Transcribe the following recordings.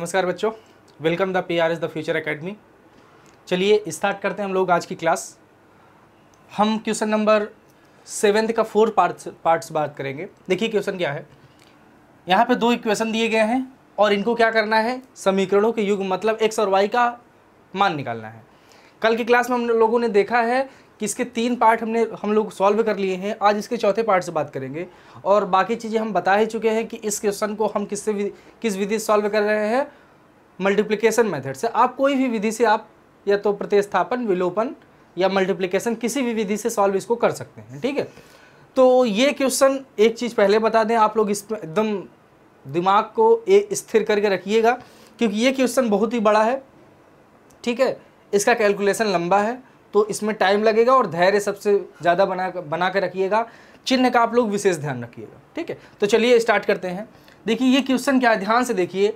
नमस्कार बच्चों, welcome the PRS the future academy. चलिए स्टार्ट करते हैं हम लोग आज की क्लास। हम क्वेश्चन नंबर 7 का 4 पार्ट्स बात करेंगे। देखिए क्वेश्चन क्या है, यहाँ पे 2 इक्वेशन दिए गए हैं और इनको क्या करना है, समीकरणों के युग्म मतलब x और y का मान निकालना है। कल की क्लास में हम लोगों ने देखा है कि इसके 3 पार्ट हम लोग सॉल्व कर लिए हैं। आज इसके चौथे पार्ट से बात करेंगे और बाकी चीज़ें हम बता ही चुके हैं कि इस क्वेश्चन को हम किस विधि से सॉल्व कर रहे हैं, मल्टीप्लिकेशन मेथड से। आप कोई भी विधि से आप या तो प्रतिस्थापन, विलोपन या मल्टीप्लिकेशन किसी भी विधि से सॉल्व इसको कर सकते हैं। ठीक है, तो ये क्वेश्चन एक चीज़ पहले बता दें, आप लोग इसमें एकदम दिमाग को स्थिर करके रखिएगा क्योंकि ये क्वेश्चन बहुत ही बड़ा है। ठीक है, इसका कैलकुलेशन लंबा है तो इसमें टाइम लगेगा और धैर्य सबसे ज़्यादा बना के रखिएगा। चिन्ह का आप लोग विशेष ध्यान रखिएगा। ठीक है, तो चलिए स्टार्ट करते हैं। देखिए ये क्वेश्चन क्या है, ध्यान से देखिए।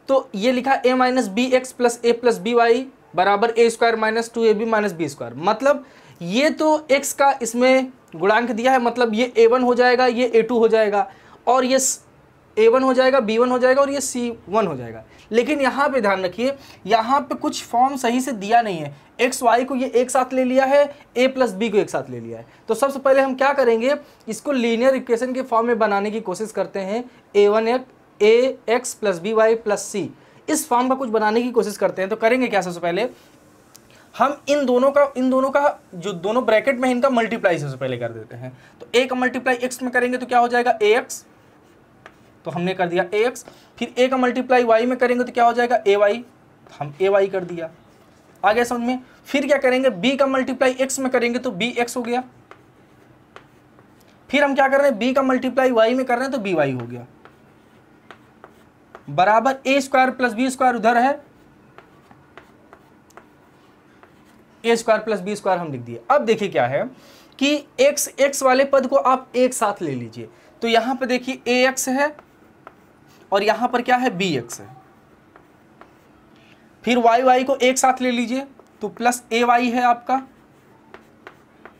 तो ये लिखा a minus b x plus a plus b y बराबर a square minus 2ab minus b square. मतलब ये तो x का इसमें गुणांक दिया है, मतलब ये a1 हो जाएगा, ये a2 हो जाएगा और ये a1 हो जाएगा, b1 हो जाएगा और ये c1 हो जाएगा। लेकिन यहाँ पे ध्यान रखिए, यहाँ पे कुछ फॉर्म सही से दिया नहीं है। एक्स वाई को ये एक साथ ले लिया है, a प्लस बी को एक साथ ले लिया है। तो सबसे पहले हम क्या करेंगे, इसको लीनियर इक्वेशन के फॉर्म में बनाने की कोशिश करते हैं। a1x plus b y plus c, इस फॉर्म का कुछ बनाने की कोशिश करते हैं। तो करेंगे क्या, सबसे पहले हम इन दोनों का जो दोनों ब्रैकेट में इनका मल्टीप्लाई सबसे पहले कर देते हैं। तो a का मल्टीप्लाई x में करेंगे तो क्या हो जाएगा, ax, तो हमने कर दिया ax। फिर a का मल्टीप्लाई y में करेंगे तो क्या हो जाएगा, ay, हम ay कर दिया। आगे समझ में। फिर क्या करेंगे, b का मल्टीप्लाई x में करेंगे तो bx हो गया। फिर हम क्या कर रहे हैं, b का मल्टीप्लाई y में कर रहे हैं तो by हो गया बराबर a square plus B square उधर है, a square plus B square हम लिख दिए। अब देखिए क्या है कि x वाले पद को आप एक साथ ले लीजिए। तो यहां पे देखिए ax है और यहां पर क्या है, bx है। फिर y को एक साथ ले लीजिए तो प्लस ay है आपका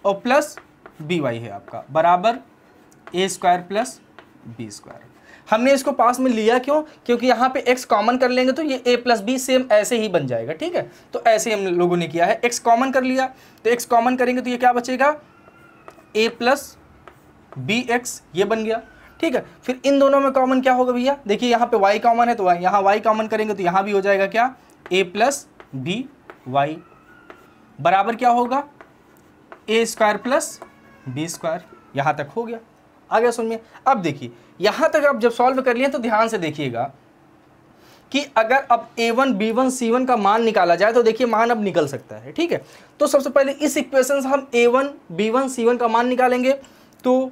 और प्लस by है आपका बराबर a square plus B square. हमने इसको पास में लिया क्यों, क्योंकि यहाँ पे x कॉमन कर लेंगे तो ये a प्लस बी सेम ऐसे ही बन जाएगा। ठीक है, तो ऐसे हम लोगों ने किया है, x कॉमन कर लिया तो x कॉमन करेंगे तो ये क्या बचेगा, a प्लस बी एक्स, ये बन गया। ठीक है, फिर इन दोनों में कॉमन क्या होगा भैया, देखिए यहाँ पे y कॉमन है तो यहाँ y कॉमन करेंगे तो यहाँ भी हो जाएगा क्या, a प्लस बी वाई बराबर क्या होगा, a square plus B square. यहाँ तक हो गया, आ गया सुनिए। अब देखिए यहाँ तक आप जब सॉल्व कर लिए तो ध्यान से देखिएगा कि अगर अब a1 b1 c1 का मान निकाला जाए तो देखिए मान अब निकल सकता है। ठीक है, तो सबसे पहले इस इक्वेशन से हम a1 b1 c1 का मान निकालेंगे। तो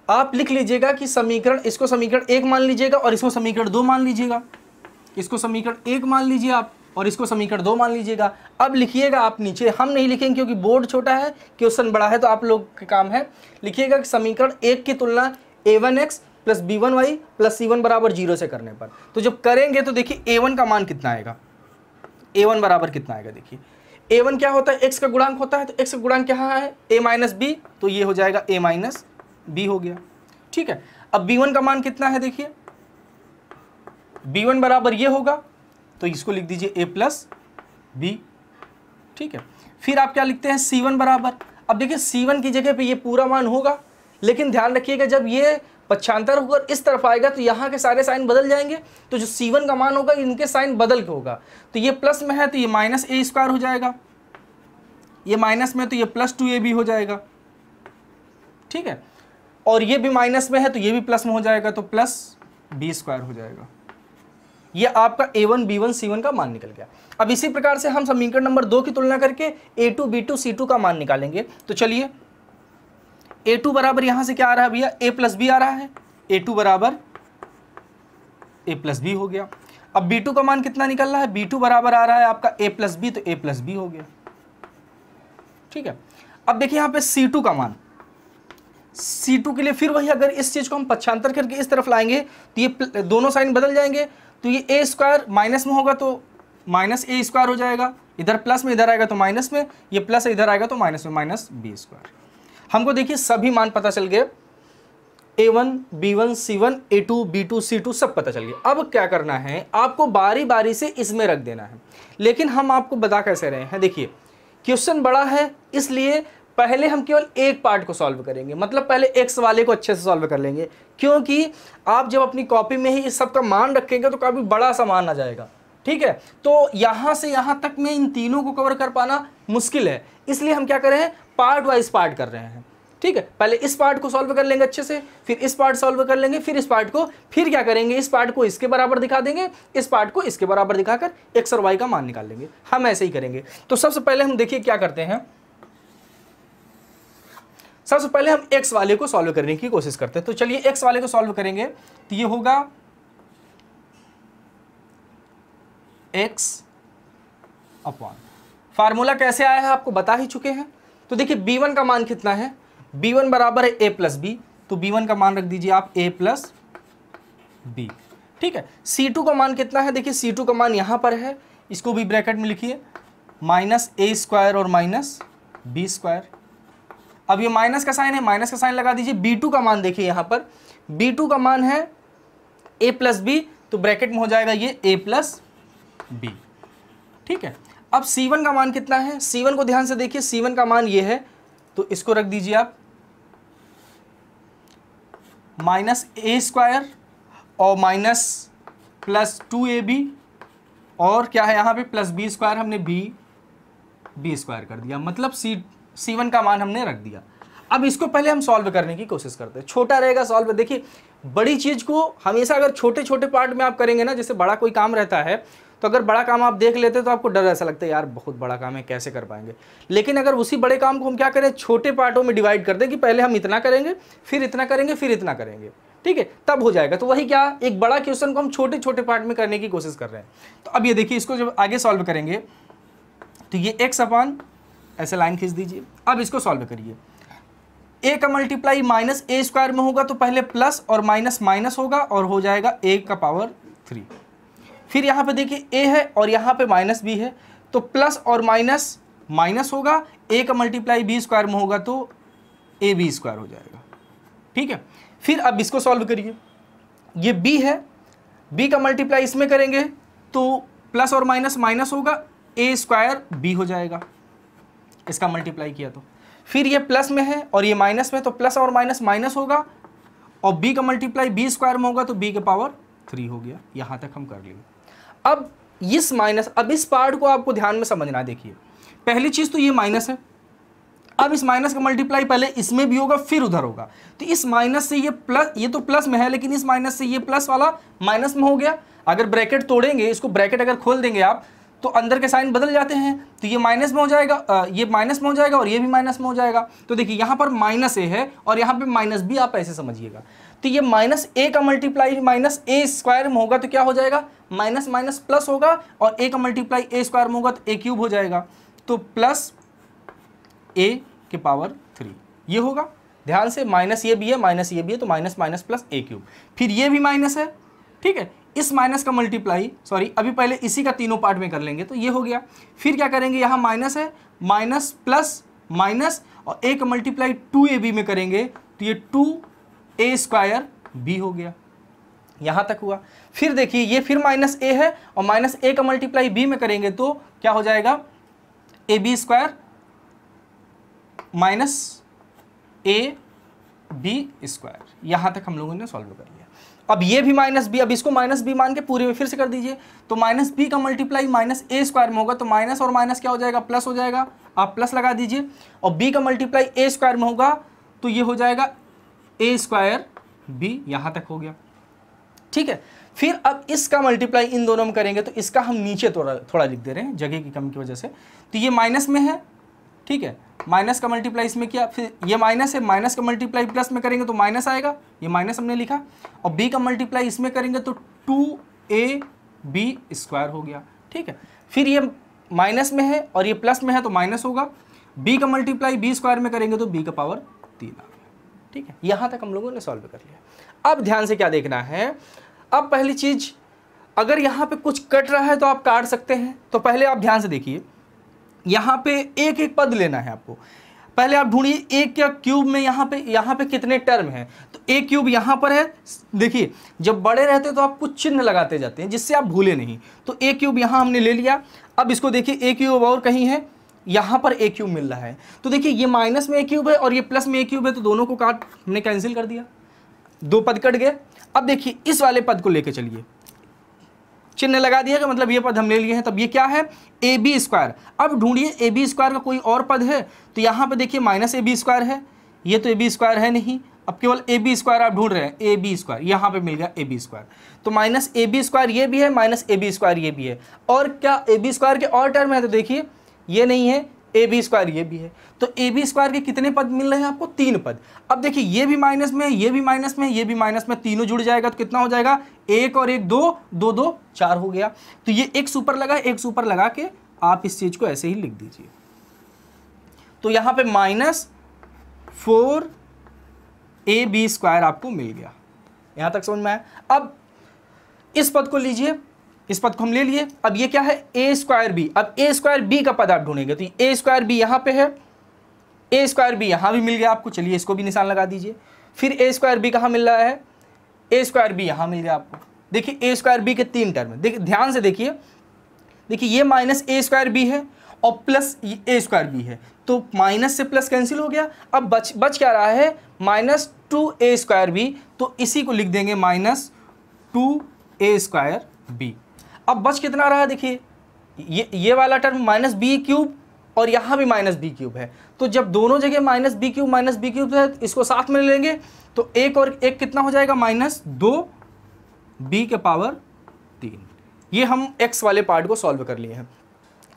आप लिख लीजिएगा कि समीकरण, इसको समीकरण 1 मान लीजिएगा और इसको समीकरण 2 मान लीजिएगा। इसको समीकरण 1 मान लीजिए आप और इसको समीकरण 2 मान लीजिएगा। अब लिखिएगा आप नीचे, हम नहीं लिखेंगे क्योंकि बोर्ड छोटा है, क्वेश्चन बड़ा है, तो आप लोग का काम है लिखिएगा कि समीकरण 1 की तुलना a1x plus b1y plus c1 बराबर 0 से करने पर। तो जब करेंगे तो देखिए a1 का मान कितना आएगा, a1 बराबर कितना आएगा, देखिए a1 क्या होता है, x का गुणांक होता है, तो x का गुणांक क्या है, a माइनस बी, तो ये हो जाएगा a माइनस बी हो गया। ठीक है, अब b1 का मान कितना है, देखिए b1 बराबर ये होगा तो इसको लिख दीजिए a प्लस बी। ठीक है, फिर आप क्या लिखते हैं, c1 बराबर, अब देखिए c1 की जगह पे ये पूरा मान होगा, लेकिन ध्यान रखिएगा जब ये पक्षांतर होकर इस तरफ आएगा तो यहाँ के सारे साइन बदल जाएंगे। तो जो c1 का मान होगा इनके साइन बदल के होगा। तो ये प्लस में है तो ये माइनस a स्क्वायर हो जाएगा, ये माइनस में तो ये प्लस 2ab हो जाएगा। ठीक है, और ये भी माइनस में है तो ये भी प्लस में हो जाएगा तो प्लस बी स्क्वायर हो जाएगा। ये आपका a1 b1 c1 का मान निकल गया। अब इसी प्रकार से हम समीकरण नंबर 2 की तुलना करके a2 b2 c2 का मान निकालेंगे। तो चलिए a2 बराबर यहाँ से क्या आ रहा है भैया, a प्लस बी आ रहा है, a2 बराबर a प्लस बी हो गया। अब b2 का मान कितना निकल रहा है, b2 बराबर आ रहा है आपका a प्लस बी, तो a प्लस बी हो गया। ठीक है, अब देखिए यहाँ पे c2 का मान, c2 के लिए फिर वही, अगर इस चीज़ को हम पक्षांतर करके इस तरफ लाएंगे तो ये दोनों साइन बदल जाएंगे। तो ये a स्क्वायर माइनस में होगा तो माइनस a स्क्वायर हो जाएगा, इधर प्लस में इधर आएगा तो माइनस में, ये प्लस इधर आएगा तो माइनस में माइनस बी स्क्वायर। हमको देखिए सभी मान पता चल गए। A1 B1 C1 A2 B2 C2 सब पता चल गया। अब क्या करना है, आपको बारी बारी से इसमें रख देना है, लेकिन हम आपको बता कैसे रहे हैं। देखिए क्वेश्चन बड़ा है, इसलिए पहले हम केवल एक पार्ट को सॉल्व करेंगे, मतलब पहले एक्स वाले को अच्छे से सॉल्व कर लेंगे, क्योंकि आप जब अपनी कॉपी में ही इस सब का मान रखेंगे तो काफ़ी बड़ा सा मान आ जाएगा। ठीक है, तो यहाँ से यहाँ तक में इन तीनों को कवर कर पाना मुश्किल है, इसलिए हम क्या कर रहे हैं, पार्ट वाइज पार्ट कर रहे हैं। ठीक है, पहले इस पार्ट को सॉल्व कर लेंगे अच्छे से, फिर इस पार्ट सॉल्व कर लेंगे, फिर इस पार्ट को, फिर क्या करेंगे, इस पार्ट को इसके बराबर दिखा देंगे, इस पार्ट को इसके बराबर दिखाकर एक्स और वाई का मान निकाल लेंगे। हम ऐसे ही करेंगे। तो सबसे पहले हम देखिए क्या करते हैं, सबसे पहले हम एक्स वाले को सॉल्व करने की कोशिश करते हैं। तो चलिए एक्स वाले को सॉल्व करेंगे, तो ये होगा एक्स अपॉन, फार्मूला कैसे आया है आपको बता ही चुके हैं। तो देखिए b1 का मान कितना है, b1 बराबर है a प्लस बी, तो b1 का मान रख दीजिए आप a प्लस बी। ठीक है, c2 का मान कितना है, देखिए c2 का मान यहां पर है, इसको भी ब्रैकेट में लिखिए, माइनस a स्क्वायर और माइनस b स्क्वायर। अब ये माइनस का साइन है, माइनस का साइन लगा दीजिए। b2 का मान देखिए यहां पर, b2 का मान है a प्लस बी, तो ब्रैकेट में हो जाएगा ये a प्लस बी। ठीक है, अब c1 का मान कितना है, c1 को ध्यान से देखिए, c1 का मान ये है, तो इसको रख दीजिए आप माइनस a स्क्वायर और माइनस प्लस 2ab, और क्या है यहाँ पे प्लस b स्क्वायर, हमने b स्क्वायर कर दिया, मतलब c1 का मान हमने रख दिया। अब इसको पहले हम सॉल्व करने की कोशिश करते हैं, छोटा रहेगा सॉल्व। देखिए बड़ी चीज़ को हमेशा अगर छोटे छोटे पार्ट में आप करेंगे ना, जैसे बड़ा कोई काम रहता है, तो अगर बड़ा काम आप देख लेते तो आपको डर ऐसा लगता है यार बहुत बड़ा काम है कैसे कर पाएंगे, लेकिन अगर उसी बड़े काम को हम क्या करें, छोटे पार्टों में डिवाइड कर दें कि पहले हम इतना करेंगे, फिर इतना करेंगे, फिर इतना करेंगे, ठीक है, तब हो जाएगा। तो वही क्या, एक बड़ा क्वेश्चन को हम छोटे छोटे पार्ट में करने की कोशिश कर रहे हैं। तो अब ये देखिए, इसको जब आगे सॉल्व करेंगे तो ये एक्स अपॉन, ऐसे लाइन खींच दीजिए। अब इसको सॉल्व करिए, a का मल्टीप्लाई माइनस a स्क्वायर में होगा तो पहले प्लस और माइनस माइनस होगा और हो जाएगा a का पावर 3। फिर यहाँ पे देखिए a है और यहाँ पे माइनस b है, तो प्लस और माइनस माइनस होगा, a का मल्टीप्लाई b स्क्वायर में होगा तो a b स्क्वायर हो जाएगा। ठीक है, फिर अब इसको सॉल्व करिए, ये b है, b का मल्टीप्लाई इसमें करेंगे तो प्लस और माइनस माइनस होगा, a स्क्वायर b हो जाएगा, इसका मल्टीप्लाई किया तो। फिर ये प्लस में है और ये माइनस में, तो प्लस और माइनस माइनस होगा, और b का मल्टीप्लाई b स्क्वायर में होगा तो b के पावर 3 हो गया। यहाँ तक हम कर लिए। अब इस माइनस, अब इस पार्ट को आपको ध्यान में समझना है। देखिए पहली चीज़ तो ये माइनस है, अब इस माइनस का मल्टीप्लाई पहले इसमें भी होगा फिर उधर होगा, तो इस माइनस से ये प्लस, ये तो प्लस में है लेकिन इस माइनस से ये प्लस वाला माइनस में हो गया। अगर ब्रैकेट तोड़ेंगे, इसको ब्रैकेट अगर खोल देंगे आप, तो अंदर के साइन बदल जाते हैं, तो ये माइनस में हो जाएगा, ये माइनस में हो जाएगा और ये भी माइनस में हो जाएगा। तो देखिए यहाँ पर माइनस ए है और यहाँ पे माइनस बी, आप ऐसे समझिएगा। तो ये माइनस ए का मल्टीप्लाई माइनस ए स्क्वायर में होगा तो क्या हो जाएगा, माइनस माइनस प्लस होगा, और ए का मल्टीप्लाई ए स्क्वायर में होगा तो ए क्यूब हो जाएगा, तो प्लस ए के पावर 3 ये होगा। ध्यान से, माइनस ये भी है, माइनस ये भी है, तो माइनस माइनस प्लस ए क्यूब। फिर ये भी माइनस है, ठीक है, इस माइनस का मल्टीप्लाई, सॉरी अभी पहले इसी का तीनों पार्ट में कर लेंगे, तो ये हो गया। फिर क्या करेंगे, यहाँ माइनस है, माइनस प्लस माइनस, और ए का मल्टीप्लाई 2ab में करेंगे तो ये 2a स्क्वायर b हो गया। यहाँ तक हुआ। फिर देखिए ये फिर माइनस a है और माइनस a का मल्टीप्लाई b में करेंगे तो क्या हो जाएगा, ab square minus ab square. यहाँ तक हम लोगों ने सॉल्व कर लिया। अब ये भी माइनस बी, अब इसको माइनस बी मान के पूरे में फिर से कर दीजिए, तो माइनस बी का मल्टीप्लाई माइनस ए स्क्वायर में होगा तो माइनस और माइनस क्या हो जाएगा, प्लस हो जाएगा, आप प्लस लगा दीजिए, और बी का मल्टीप्लाई ए स्क्वायर में होगा तो ये हो जाएगा ए स्क्वायर बी। यहाँ तक हो गया, ठीक है। फिर अब इसका मल्टीप्लाई इन दोनों में करेंगे तो इसका हम नीचे थोड़ा लिख दे रहे हैं जगह की कमी की वजह से, तो ये माइनस में है, ठीक है, माइनस का मल्टीप्लाई इसमें किया, फिर ये माइनस है, माइनस का मल्टीप्लाई प्लस में करेंगे तो माइनस आएगा, ये माइनस हमने लिखा, और b का मल्टीप्लाई इसमें करेंगे तो 2ab स्क्वायर हो गया, ठीक है। फिर ये माइनस में है और ये प्लस में है तो माइनस होगा, b का मल्टीप्लाई b स्क्वायर में करेंगे तो b का पावर 3 आ गया, ठीक है। यहाँ तक हम लोगों ने सॉल्व कर लिया। अब ध्यान से क्या देखना है, अब पहली चीज, अगर यहाँ पे कुछ कट रहा है तो आप काट सकते हैं, तो पहले आप ध्यान से देखिए, यहाँ पे एक एक पद लेना है आपको। पहले आप ढूंढिए एक क्या क्यूब में यहाँ पे कितने टर्म हैं, तो ए क्यूब यहाँ पर है, देखिए जब बड़े रहते तो आप कुछ चिन्ह लगाते जाते हैं जिससे आप भूले नहीं, तो ए क्यूब यहाँ हमने ले लिया। अब इसको देखिए ए क्यूब और कहीं है, यहाँ पर ए क्यूब मिल रहा है, तो देखिए ये माइनस में ए क्यूब है और ये प्लस में ए क्यूब है, तो दोनों को काट हमने कैंसिल कर दिया, दो पद कट गए। अब देखिए इस वाले पद को लेके चलिए, चिन्ह लगा दिया कि मतलब ये पद हम ले लिए हैं, तब ये क्या है ए बी स्क्वायर। अब ढूंढिए ए बी स्क्वायर का कोई और पद है, तो यहाँ पे देखिए माइनस ए बी स्क्वायर है, ये तो ए बी स्क्वायर है नहीं, अब केवल ए बी स्क्वायर आप ढूंढ रहे हैं, ए बी स्क्वायर यहाँ पे मिल गया ए बी स्क्वायर, तो माइनस ए बी स्क्वायर ये भी है, माइनस ए बी स्क्वायर ये भी है, और क्या ए बी स्क्वायर के और टर्म है, तो देखिए ये नहीं है, ए बी स्क्वायर ये भी है, तो ए बी स्क्वायर के कितने पद मिल रहे हैं आपको, 3 पद। अब देखिए ये भी माइनस में, ये भी माइनस में, ये भी माइनस में, तीनों जुड़ जाएगा तो कितना हो जाएगा, 1 और 1 2, 2 2 4 हो गया। तो ये एक सुपर लगा, एक सुपर लगा के आप इस चीज को ऐसे ही लिख दीजिए, तो यहाँ पे -4 ए बी स्क्वायर आपको मिल गया। यहां तक समझ में आया। अब इस पद को लीजिए, इस पद को हम ले लिए, अब ये क्या है ए स्क्वायर बी, अब ए स्क्वायर बी का पद आप ढूंढेंगे, तो ए स्क्वायर बी यहाँ पे है, ए स्क्वायर बी यहाँ भी मिल गया आपको, चलिए इसको भी निशान लगा दीजिए। फिर ए स्क्वायर बी कहाँ मिल रहा है, ए स्क्वायर बी यहाँ मिल गया आपको। देखिए ए स्क्वायर बी के 3 टर्म, देखिए ध्यान से देखिए, देखिए ये माइनस ए स्क्वायर बी है और प्लस ए स्क्वायर बी है, तो माइनस से प्लस कैंसिल हो गया। अब बच क्या रहा है -2 ए स्क्वायर बी, तो इसी को लिख देंगे -2 ए स्क्वायर बी। अब बच कितना रहा, देखिए ये वाला टर्म माइनस बी क्यूब और यहाँ भी माइनस बी क्यूब है, तो जब दोनों जगह माइनस बी क्यूब है, इसको साथ में लेंगे तो 1 और 1 कितना हो जाएगा, -2 बी के पावर 3। ये हम x वाले पार्ट को सॉल्व कर लिए हैं।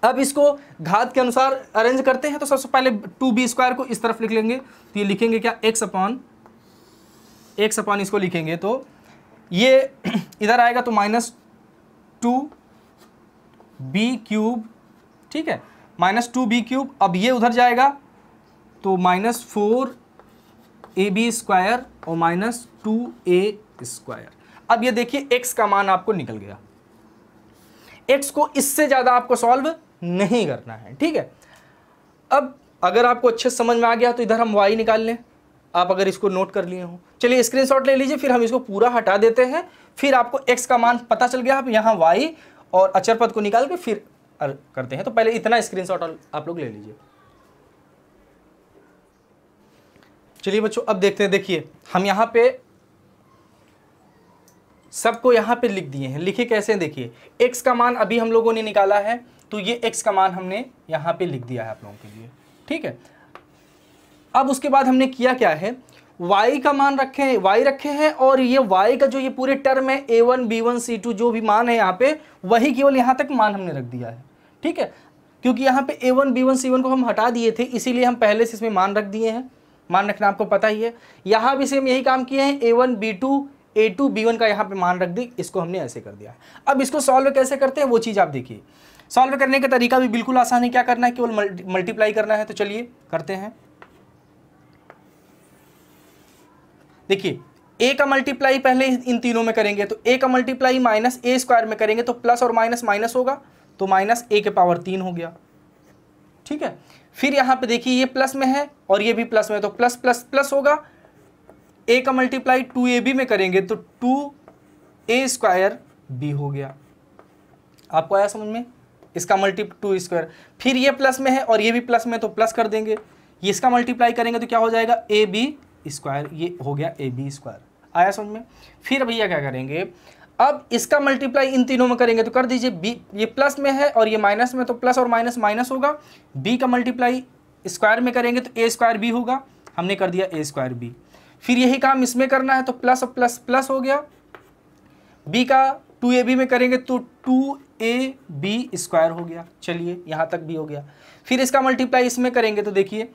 अब इसको घात के अनुसार अरेंज करते हैं, तो सबसे पहले 2b स्क्वायर को इस तरफ लिख लेंगे, तो ये लिखेंगे क्या x अपॉन इसको लिखेंगे, तो ये इधर आएगा तो -2b क्यूब, ठीक है, -2b क्यूब। अब ये उधर जाएगा तो -4 ab स्क्वायर और -2a स्क्वायर। अब ये देखिए x का मान आपको निकल गया, x को इससे ज़्यादा आपको सॉल्व नहीं करना है, ठीक है। अब अगर आपको अच्छे समझ में आ गया तो इधर हम y निकाल लें, आप अगर इसको नोट कर लिए हो, चलिए स्क्रीनशॉट ले लीजिए, फिर हम इसको पूरा हटा देते हैं, फिर आपको x का मान पता चल गया, आप यहाँ y और अचर पद को निकाल के फिर करते हैं। तो पहले इतना स्क्रीनशॉट आप लोग ले लीजिए। चलिए बच्चों अब देखते हैं, देखिए हम यहाँ पे सबको यहाँ पे लिख दिए हैं, लिखे कैसे हैं, देखिए x का मान अभी हम लोगों ने निकाला है, तो ये x का मान हमने यहाँ पे लिख दिया है आप लोगों के लिए, ठीक है। अब उसके बाद हमने किया क्या है, y का मान रखे हैं और ये y का जो ये पूरे टर्म है a1 b1 c2 जो भी मान है यहाँ पे, वही केवल यहाँ तक मान हमने रख दिया है, ठीक है। क्योंकि यहाँ पे a1 b1 c1 को हम हटा दिए थे, इसीलिए हम पहले से इसमें मान रख दिए हैं, मान रखना आपको पता ही है। यहाँ भी सेम यही काम किए हैं, a1 b2 a2 b1 का यहाँ पे मान रख दी, इसको हमने ऐसे कर दिया। अब इसको सॉल्व कैसे करते हैं वो चीज़ आप देखिए, सॉल्व करने का तरीका भी बिल्कुल आसान है, क्या करना है, केवल मल्टीप्लाई करना है। तो चलिए करते हैं। देखिए a का मल्टीप्लाई पहले इन तीनों में करेंगे, तो a का मल्टीप्लाई -a स्क्वायर में करेंगे तो प्लस और माइनस माइनस होगा, तो -a के पावर 3 हो गया, ठीक है। फिर यहाँ पे देखिए ये प्लस में है और ये भी प्लस में, तो प्लस प्लस प्लस होगा। a का मल्टीप्लाई 2ab में करेंगे तो 2a स्क्वायर b हो गया। आपको आया समझ में, इसका मल्टीप्लाई 2 स्क्वायर, फिर ये प्लस में है और ये भी प्लस में, तो प्लस कर देंगे, ये इसका मल्टीप्लाई करेंगे तो क्या हो जाएगा ab स्क्वायर, ये हो गया ab स्क्वायर। आया समझ में। फिर भैया क्या करेंगे, अब इसका मल्टीप्लाई इन तीनों में करेंगे तो कर दीजिए, b ये प्लस में है और ये माइनस में, तो प्लस और माइनस माइनस होगा। b का मल्टीप्लाई स्क्वायर में करेंगे तो a स्क्वायर b होगा, हमने कर दिया a स्क्वायर b। फिर यही काम इसमें करना है, तो प्लस और प्लस प्लस हो गया। b का 2ab में करेंगे तो 2ab स्क्वायर हो गया, चलिए यहाँ तक भी हो गया। फिर इसका मल्टीप्लाई इसमें करेंगे तो देखिए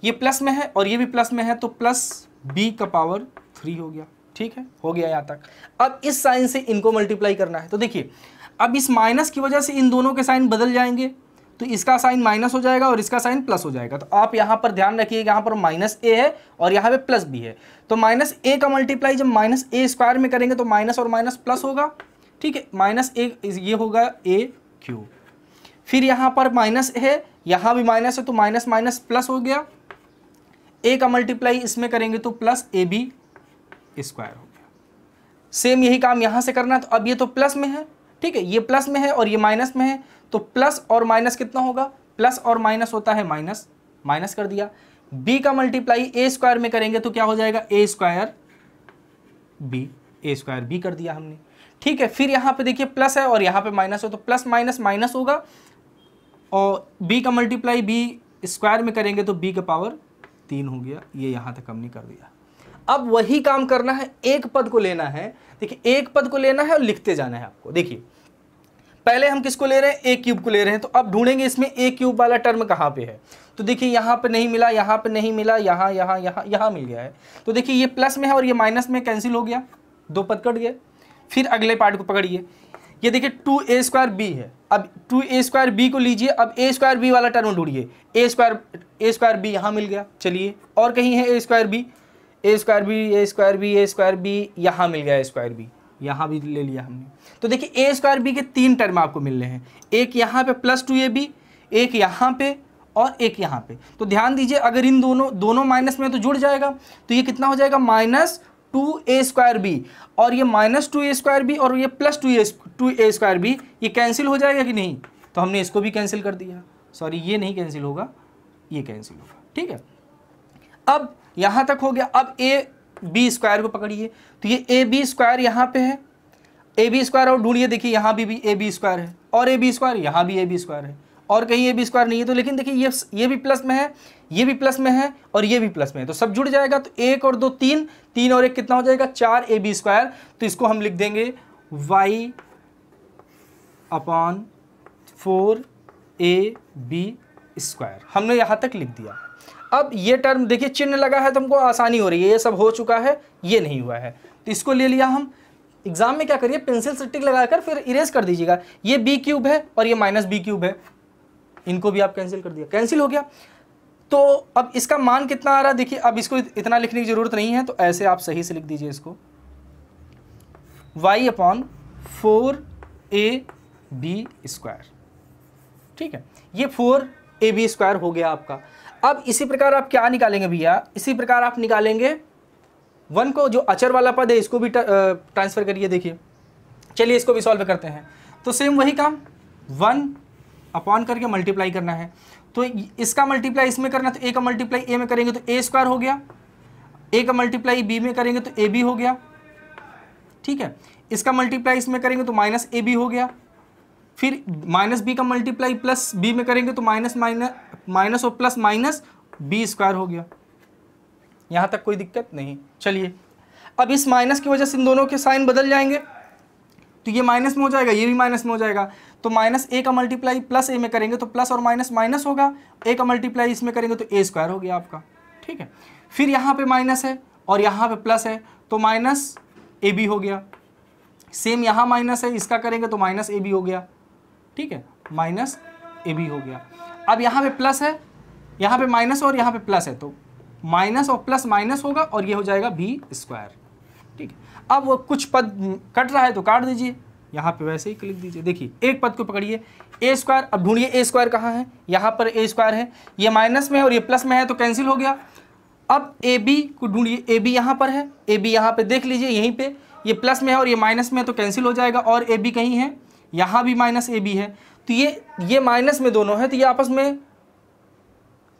ये प्लस में है और ये भी प्लस में है, तो प्लस b का पावर 3 हो गया, ठीक है, हो गया यहाँ तक। अब इस साइन से इनको मल्टीप्लाई करना है, तो देखिए अब इस माइनस की वजह से इन दोनों के साइन बदल जाएंगे, तो इसका साइन माइनस हो जाएगा और इसका साइन प्लस हो जाएगा। तो आप यहाँ पर ध्यान रखिए, यहाँ पर -a है और यहाँ पे प्लस b है, तो -a का मल्टीप्लाई जब -a स्क्वायर में करेंगे तो माइनस और माइनस प्लस होगा, ठीक है, -a ये होगा a क्यूब। फिर यहाँ पर माइनस है, यहाँ भी माइनस है, तो माइनस माइनस प्लस हो गया। a का मल्टीप्लाई इसमें करेंगे तो +ab स्क्वायर हो गया। सेम यही काम यहाँ से करना है। तो अब ये तो प्लस में है, ठीक है, ये प्लस में है और ये माइनस में है, तो प्लस और माइनस कितना होगा, प्लस और माइनस होता है माइनस, माइनस कर दिया। b का मल्टीप्लाई ए स्क्वायर में करेंगे तो क्या हो जाएगा, ए स्क्वायर बी, ए स्क्वायर बी कर दिया हमने, ठीक है। फिर यहाँ पे देखिए प्लस है और यहाँ पे माइनस है, तो प्लस माइनस माइनस होगा, और b का मल्टीप्लाई b स्क्वायर में करेंगे तो b का पावर 3 हो गया। ये यहाँ तक हमने कर दिया। अब वही काम करना है, एक पद को लेना है, देखिए एक पद को लेना है और लिखते जाना है आपको। देखिए पहले हम किसको ले रहे हैं, ए क्यूब को ले रहे हैं, तो अब ढूंढेंगे इसमें ए क्यूब वाला टर्म कहाँ पे है। तो देखिए यहाँ पे नहीं मिला, यहाँ पे नहीं मिला, यहाँ यहाँ यहाँ यहाँ मिल गया है। तो देखिए ये प्लस में है और ये माइनस में, कैंसिल हो गया, दो पद कट गए। फिर अगले पार्ट को पकड़िए, ये देखिए 2a² b है। अब 2a² b को लीजिए, अब a² b वाला टर्म ढूंढिए, a² b यहाँ मिल गया। चलिए और कहीं है a² b, a² b यहाँ मिल गया, a² b यहाँ भी ले लिया हमने। तो देखिए a² b के 3 टर्म आपको मिल रहे हैं, एक यहाँ पे प्लस 2ab, एक यहाँ पे और एक यहाँ पे। तो ध्यान दीजिए, अगर इन दोनों माइनस में तो जुड़ जाएगा, तो ये कितना हो जाएगा, -2a² b, और ये -2a² b और ये +2a² b, ये कैंसिल हो जाएगा कि नहीं। तो हमने इसको भी कैंसिल कर दिया, सॉरी ये नहीं कैंसिल होगा, ये कैंसिल होगा, ठीक है। अब यहाँ तक हो गया। अब ab² को पकड़िए, तो ये ab² यहाँ पे है, ab² और ढूंढिए, देखिए यहाँ भी ab² है और ab², यहाँ भी ab² है और कहीं ab² नहीं है। तो लेकिन देखिए ये भी प्लस में है, ये भी प्लस में है और ये भी प्लस में है, तो सब जुड़ जाएगा। तो 1 और 2 3, 3 और 1 कितना हो जाएगा, 4ab²। तो इसको हम लिख देंगे y/4ab²। हमने यहाँ तक लिख दिया। अब ये टर्म देखिए चिन्ह लगा है तो हमको आसानी हो रही है, ये सब हो चुका है, ये नहीं हुआ है, तो इसको ले लिया हम। एग्जाम में क्या करिए, पेंसिल से टिक लगाकर फिर इरेज कर दीजिएगा। ये b³ है और ये -b³ है, इनको भी आप कैंसिल कर दिया, कैंसिल हो गया। तो अब इसका मान कितना आ रहा है, देखिए अब इसको इतना लिखने की जरूरत नहीं है, तो ऐसे आप सही से लिख दीजिए इसको, y/4ab², ठीक है। ये 4ab² हो गया आपका। अब इसी प्रकार आप क्या निकालेंगे भैया, इसी प्रकार आप निकालेंगे 1 को, जो अचर वाला पद है इसको भी ट्रांसफर करिए। देखिए चलिए इसको भी सॉल्व करते हैं। तो सेम वही काम, 1 अपॉन करके मल्टीप्लाई करना है। तो इसका मल्टीप्लाई इसमें करना, तो a का मल्टीप्लाई a में करेंगे तो a² हो गया, a का मल्टीप्लाई b में करेंगे तो ab हो गया, ठीक है। इसका मल्टीप्लाई इसमें करेंगे तो -ab हो गया। फिर -b का मल्टीप्लाई प्लस b में करेंगे तो माइनस और प्लस माइनस b² हो गया। यहाँ तक कोई दिक्कत नहीं। चलिए अब इस माइनस की वजह से इन दोनों के साइन बदल जाएंगे, तो ये माइनस में हो जाएगा, ये भी माइनस में हो जाएगा। तो -a का मल्टीप्लाई प्लस a में करेंगे तो प्लस और माइनस माइनस होगा, a का मल्टीप्लाई इसमें करेंगे तो a² हो गया आपका, ठीक है। फिर यहाँ पे माइनस है और यहाँ पे प्लस है तो -ab हो गया। सेम यहाँ माइनस है, इसका करेंगे तो -ab हो गया, ठीक है, -ab हो गया। अब यहाँ पे प्लस है, यहाँ पे माइनस और यहाँ पे प्लस है, तो माइनस और प्लस माइनस होगा और ये हो जाएगा b², ठीक है। अब वो कुछ पद कट रहा है तो काट दीजिए, यहाँ पे वैसे ही लिख दीजिए। देखिए एक पद को पकड़िए, a², अब ढूंढिए a² कहाँ है, यहाँ पर a² है, ये माइनस में है और ये प्लस में है तो कैंसिल हो गया। अब ab को ढूंढिए, ab यहाँ पर है, ab यहाँ पे देख लीजिए, यहीं पे ये प्लस में है और ये माइनस में है तो कैंसिल हो जाएगा। और ab कहीं है, यहाँ भी -ab है, तो ये माइनस में दोनों है तो ये आपस में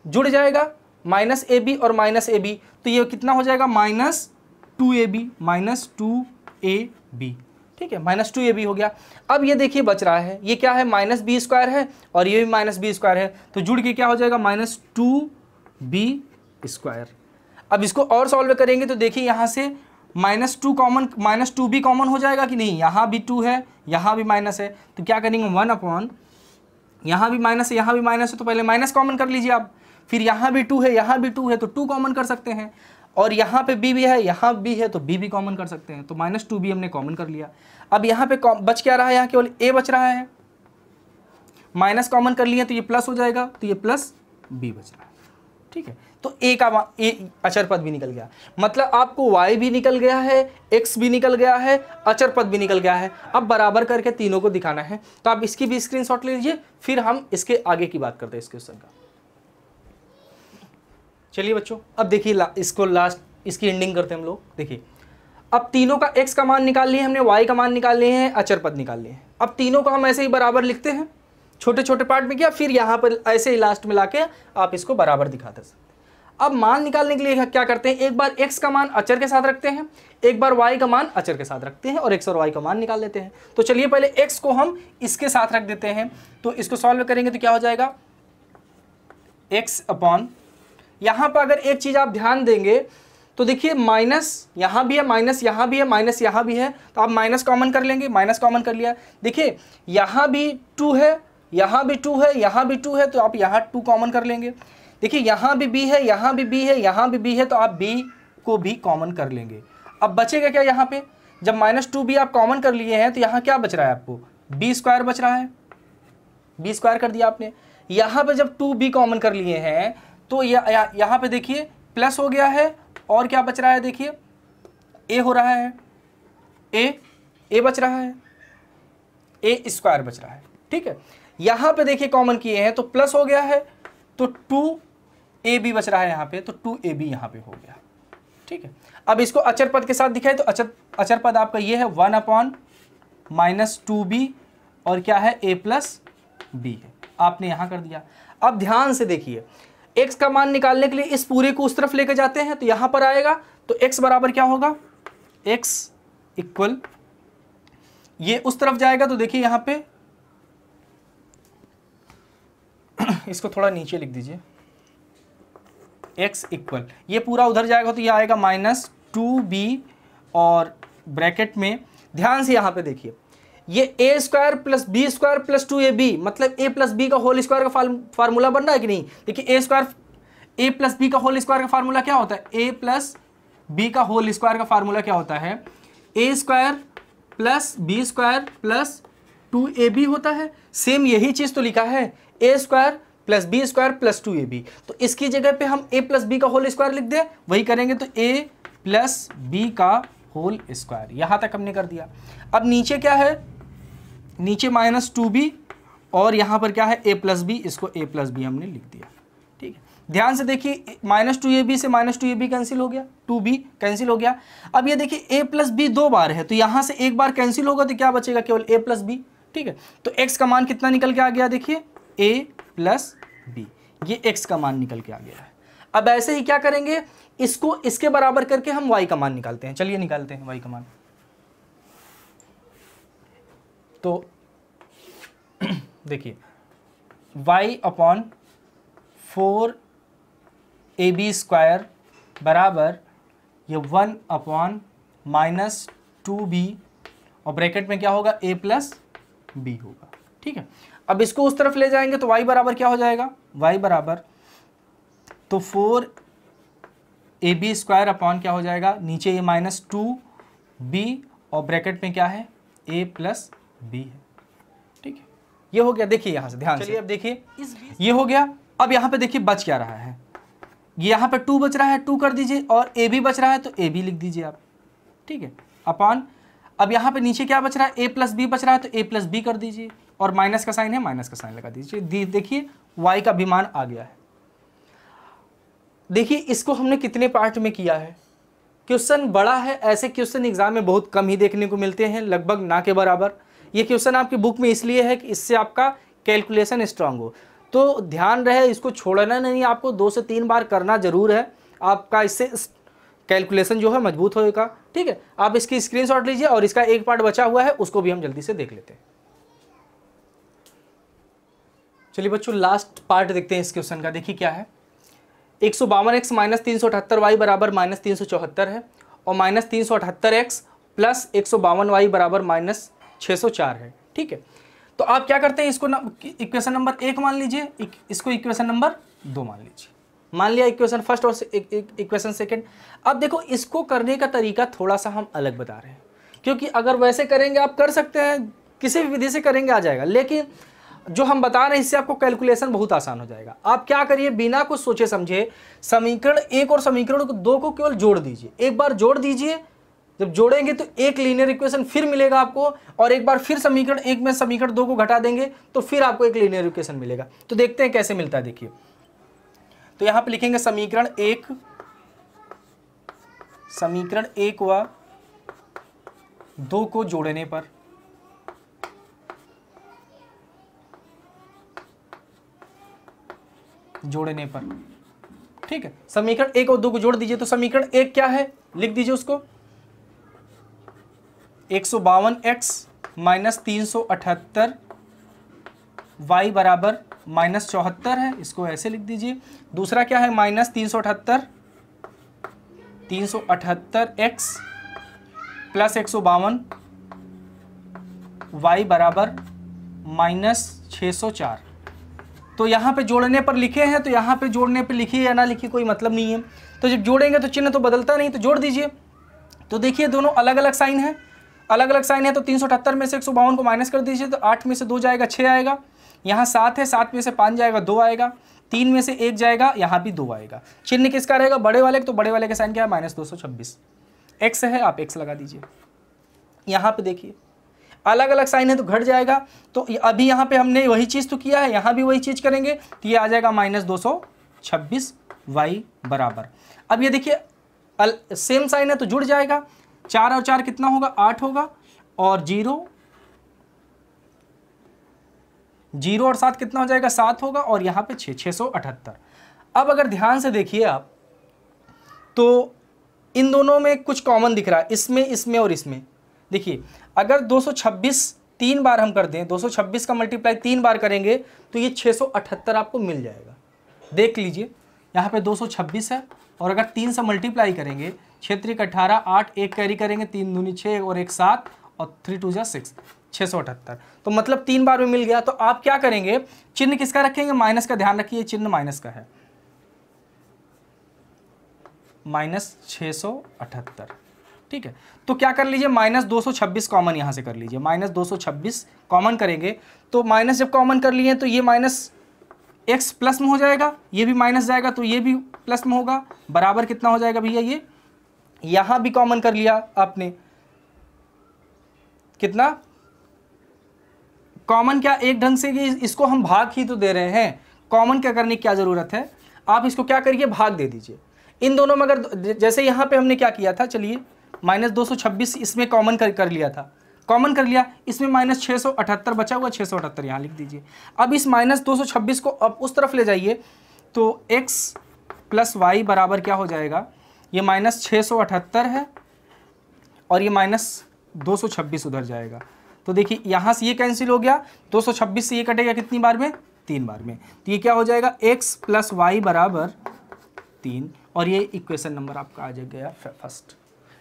जुड़ जाएगा, -ab और -ab, तो ये कितना हो जाएगा, -2ab, ठीक है, -2ab हो गया। अब ये देखिए बच रहा है, ये क्या है, -b² है और ये भी -b² है, तो जुड़ के क्या हो जाएगा, -2b²। अब इसको और सॉल्व करेंगे तो देखिए यहाँ से -2b कॉमन हो जाएगा कि नहीं, यहाँ भी 2 है, यहाँ भी माइनस है, तो क्या करेंगे 1 अपॉन, यहाँ भी माइनस है, यहाँ भी माइनस है, तो पहले माइनस कॉमन कर लीजिए आप। फिर यहाँ भी 2 है, यहाँ भी 2 है, तो 2 कॉमन कर सकते हैं, और यहाँ पे b भी है, यहाँ b है, तो b भी कॉमन कर सकते हैं, तो -2b हमने कॉमन कर लिया। अब यहाँ पे बच क्या रहा है, यहाँ केवल a बच रहा है, माइनस कॉमन कर लिए तो ये प्लस हो जाएगा, तो ये प्लस b बच रहा है, ठीक है। तो a का अचर पद भी निकल गया, मतलब आपको y भी निकल गया है, x भी निकल गया है, अचर पद भी निकल गया है। अब बराबर करके तीनों को दिखाना है, तो आप इसकी भी स्क्रीनशॉट ले लीजिए, फिर हम इसके आगे की बात करते हैं इस क्वेश्चन का। चलिए बच्चों अब देखिए इसको लास्ट इसकी एंडिंग करते हैं हम लोग। देखिए अब तीनों का x का मान निकाल लिए हमने, y का मान निकाल लिए हैं, अचर पद निकाल लिए हैं। अब तीनों को हम ऐसे ही बराबर लिखते हैं, छोटे छोटे पार्ट में किया, फिर यहाँ पर ऐसे ही लास्ट में लाके आप इसको बराबर दिखाते हैं। अब मान निकालने के लिए क्या करते हैं, एक बार x का मान अचर के साथ रखते हैं, एक बार y का मान अचर के साथ रखते हैं और x और y का मान निकाल लेते हैं। तो चलिए पहले x को हम इसके साथ रख देते हैं, तो इसको सॉल्व करेंगे तो क्या हो जाएगा, x अपॉन, यहाँ पर अगर एक चीज़ आप ध्यान देंगे तो देखिए माइनस यहाँ भी है, माइनस यहाँ भी है, माइनस यहाँ भी है, तो आप माइनस कॉमन कर लेंगे, माइनस कॉमन कर लिया। देखिए यहाँ भी 2 है, यहाँ भी 2 है, यहाँ भी 2 है, तो आप यहाँ 2 कॉमन कर लेंगे। देखिए यहाँ भी b है, यहाँ भी b है, यहाँ भी b है, तो आप b को भी कॉमन कर लेंगे। अब बचेगा क्या यहाँ पे, जब -2b आप कॉमन कर लिए हैं तो यहाँ क्या बच रहा है आपको, b स्क्वायर बच रहा है, b स्क्वायर कर दिया आपने। यहाँ पे जब 2b कॉमन कर लिए हैं तो यहाँ पे देखिए प्लस हो गया है, और क्या बच रहा है, देखिए a हो रहा है, a बच रहा है, a स्क्वायर बच रहा है, ठीक है। यहाँ पे देखिए कॉमन किए हैं तो प्लस हो गया है, तो 2ab बच रहा है यहाँ पे, तो 2ab यहाँ पे हो गया, ठीक है। अब इसको अचर पद के साथ दिखाए तो अचर पद आपका ये है 1/-2b और क्या है a + b है, आपने यहाँ कर दिया। अब ध्यान से देखिए, x का मान निकालने के लिए इस पूरे को उस तरफ लेके जाते हैं तो यहाँ पर आएगा, तो x बराबर क्या होगा, x इक्वल, ये उस तरफ जाएगा तो देखिए यहाँ पे इसको थोड़ा नीचे लिख दीजिए, x इक्वल, ये पूरा उधर जाएगा तो ये आएगा -2b और ब्रैकेट में ध्यान से यहाँ पे देखिए, ये a square plus b square plus 2ab, मतलब a प्लस b का होल स्क्वायर का फार्मूला बन रहा है कि नहीं। देखिए a प्लस b का होल स्क्वायर का फार्मूला क्या होता है, a प्लस b का होल स्क्वायर का फार्मूला क्या होता है, a square plus b square plus 2ab होता है। सेम यही चीज़ तो लिखा है, a square plus b square plus 2ab, तो इसकी जगह पे हम a प्लस b का होल स्क्वायर लिख दें, वही करेंगे तो a प्लस b का होल स्क्वायर, यहाँ तक हमने कर दिया। अब नीचे क्या है, नीचे -2b और यहाँ पर क्या है a प्लस b, इसको a प्लस b हमने लिख दिया, ठीक है। ध्यान से देखिए -2ab से -2ab कैंसिल हो गया, 2b कैंसिल हो गया। अब ये देखिए a प्लस b 2 बार है तो यहाँ से एक बार कैंसिल होगा तो क्या बचेगा, केवल a प्लस b, ठीक है। तो x का मान कितना निकल के आ गया, देखिए a प्लस b, ये x का मान निकल के आ गया है। अब ऐसे ही क्या करेंगे, इसको इसके बराबर करके हम y का मान निकालते हैं। चलिए निकालते हैं y का मान। तो देखिए y/4ab स्क्वायर बराबर ये 1/-2b और ब्रैकेट में क्या होगा, a प्लस b होगा, ठीक है। अब इसको उस तरफ ले जाएंगे तो y बराबर क्या हो जाएगा, y बराबर तो 4ab स्क्वायर अपॉन क्या हो जाएगा, नीचे ये -2b और ब्रैकेट में क्या है, a प्लस b है, ठीक है। ये हो गया, देखिए यहाँ से ध्यान से, चलिए अब देखिए ये हो गया। अब यहाँ पे देखिए बच क्या रहा है, ये यहाँ पे 2 बच रहा है, 2 कर दीजिए, और a भी बच रहा है तो a भी लिख दीजिए आप, ठीक है, अपॉन, अब यहाँ पे नीचे क्या बच रहा है, a प्लस b बच रहा है तो a प्लस b कर दीजिए, और माइनस का साइन है, माइनस का साइन लगा दीजिए। देखिए y का भी मान आ गया है। देखिए इसको हमने कितने पार्ट में किया है, क्वेश्चन बड़ा है, ऐसे क्वेश्चन एग्जाम में बहुत कम ही देखने को मिलते हैं, लगभग ना के बराबर। ये क्वेश्चन आपकी बुक में इसलिए है कि इससे आपका कैलकुलेशन स्ट्रांग हो, तो ध्यान रहे इसको छोड़ना नहीं, आपको 2 से 3 बार करना जरूर है, आपका इससे कैलकुलेशन जो है मजबूत होगा, ठीक है। आप इसकी स्क्रीनशॉट लीजिए और इसका एक पार्ट बचा हुआ है उसको भी हम जल्दी से देख लेते हैं। चलिए बच्चों लास्ट पार्ट देखते हैं इस क्वेश्चन का। देखिए क्या है, 152x - 378y बराबर -374 है और -378x प्लस 152y बराबर -604 है, ठीक है। तो आप क्या करते हैं, इसको इक्वेशन नंबर 1 मान लीजिए, इसको इक्वेशन नंबर 2 मान लीजिए। मान लिया इक्वेशन फर्स्ट और इक्वेशन सेकंड। अब देखो इसको करने का तरीका थोड़ा सा हम अलग बता रहे हैं, क्योंकि अगर वैसे करेंगे आप कर सकते हैं, किसी भी विधि से करेंगे आ जाएगा, लेकिन जो हम बता रहे हैं इससे आपको कैलकुलेशन बहुत आसान हो जाएगा। आप क्या करिए, बिना कुछ सोचे समझे समीकरण 1 और समीकरण 2 को केवल जोड़ दीजिए, एक बार जोड़ दीजिए। जब जोड़ेंगे तो एक लीनियर इक्वेशन फिर मिलेगा आपको, और एक बार फिर समीकरण 1 में समीकरण 2 को घटा देंगे तो फिर आपको एक लीनियर इक्वेशन मिलेगा। तो देखते हैं कैसे मिलता है। देखिए तो यहां पे लिखेंगे समीकरण 1 व 2 को जोड़ने पर, ठीक है। समीकरण 1 और 2 को जोड़ दीजिए। तो समीकरण 1 क्या है, लिख दीजिए उसको, 152x माइनस 378 y बराबर माइनस 74 है, इसको ऐसे लिख दीजिए। दूसरा क्या है, माइनस 378x प्लस 152 y बराबर माइनस 604। तो यहाँ पे जोड़ने पर लिखे हैं, तो यहाँ पे जोड़ने पे लिखिए या ना लिखिए कोई मतलब नहीं है। तो जब जोड़ेंगे तो चिन्ह तो बदलता नहीं, तो जोड़ दीजिए। तो देखिए दोनों अलग अलग साइन है, अलग अलग साइन है। तो 378 में से 152 को माइनस कर दीजिए, तो 8 में से 2 जाएगा 6 आएगा। यहाँ 7 है, 7 में से 5 जाएगा 2 आएगा। 3 में से 1 जाएगा, यहाँ भी 2 आएगा। चिन्ह किसका रहेगा, बड़े वाले। तो बड़े वाले का साइन क्या है, माइनस 226। एक्स है, आप एक्स लगा दीजिए। यहाँ पे देखिए अलग अलग साइन है तो घट जाएगा। तो अभी यहाँ पे हमने वही चीज़ तो किया है, यहाँ भी वही चीज़ करेंगे, तो ये आ जाएगा माइनस 226 वाई बराबर। अब ये देखिए सेम साइन है तो जुड़ जाएगा। 4 और 4 कितना होगा, 8 होगा। और 0 और 7 कितना हो जाएगा, 7 होगा। और यहाँ पे 678। अब अगर ध्यान से देखिए आप, तो इन दोनों में कुछ कॉमन दिख रहा है, इसमें और इसमें। देखिए अगर 226 3 बार हम कर दें, 226 का मल्टीप्लाई 3 बार करेंगे तो ये 678 आपको मिल जाएगा। देख लीजिए यहाँ पे 226 है, और अगर 3 से मल्टीप्लाई करेंगे, 6 3 18, 8 1 कैरी करेंगे, 3 दूनी 6 और 1 7 और 3 2 6, 678। तो मतलब 3 बार में मिल गया। तो आप क्या करेंगे, चिन्ह किसका रखेंगे, माइनस का। ध्यान रखिए चिन्ह माइनस का है, माइनस 678, ठीक है। तो क्या कर लीजिए, माइनस 226 कॉमन यहाँ से कर लीजिए। माइनस 226 कॉमन करेंगे, तो माइनस जब कॉमन कर लिए तो ये माइनस एक्स प्लस में हो जाएगा, ये भी माइनस जाएगा तो ये भी प्लस में होगा। बराबर कितना हो जाएगा भैया, ये यहाँ भी कॉमन कर लिया आपने, कितना कॉमन, क्या एक ढंग से कि इसको हम भाग ही तो दे रहे हैं, कॉमन क्या करने की क्या ज़रूरत है। आप इसको क्या करिए, भाग दे दीजिए इन दोनों में। अगर जैसे यहाँ पे हमने क्या किया था, चलिए माइनस 226 इसमें कॉमन कर लिया था, कॉमन कर लिया, इसमें माइनस 678 बचा हुआ, 678 यहाँ लिख दीजिए। अब इस माइनस 226 को अब उस तरफ ले जाइए, तो x प्लस वाई बराबर क्या हो जाएगा, ये माइनस 678 है और ये माइनस 226 उधर जाएगा। तो देखिए यहाँ से ये कैंसिल हो गया, 226 से ये कटेगा कितनी बार में, 3 बार में। तो ये क्या हो जाएगा, x प्लस वाई बराबर 3, और ये इक्वेशन नंबर आपका आ जाएगा फर्स्ट,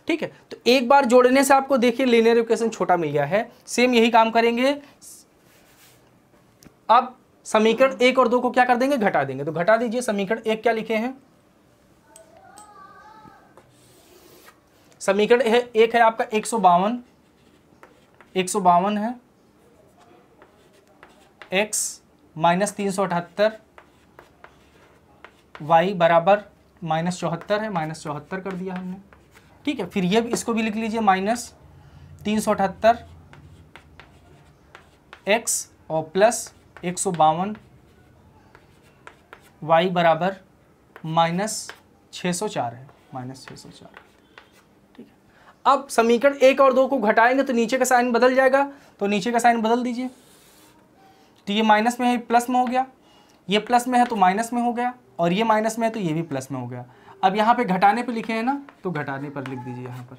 ठीक है। तो एक बार जोड़ने से आपको देखिए लीनियर इक्वेशन छोटा मिल गया है। सेम यही काम करेंगे। अब समीकरण 1 और 2 को क्या कर देंगे, घटा देंगे। तो घटा दीजिए। समीकरण 1 क्या लिखे हैं, समीकरण 1 है आपका 152 है, x माइनस 378 y बराबर माइनस 74 है, माइनस 74 कर दिया हमने, ठीक है। फिर ये इसको भी लिख लीजिए, माइनस 378 x और प्लस 152 y बराबर माइनस 604 है, माइनस 604, ठीक है। अब समीकरण 1 और 2 को घटाएंगे तो नीचे का साइन बदल जाएगा, तो नीचे का साइन बदल दीजिए। तो ये माइनस में है, प्लस में हो गया, ये प्लस में है तो माइनस में हो गया, और ये माइनस में है तो ये भी प्लस में हो गया। अब यहाँ पे घटाने पे लिखे हैं ना, तो घटाने पर लिख दीजिए, यहाँ पर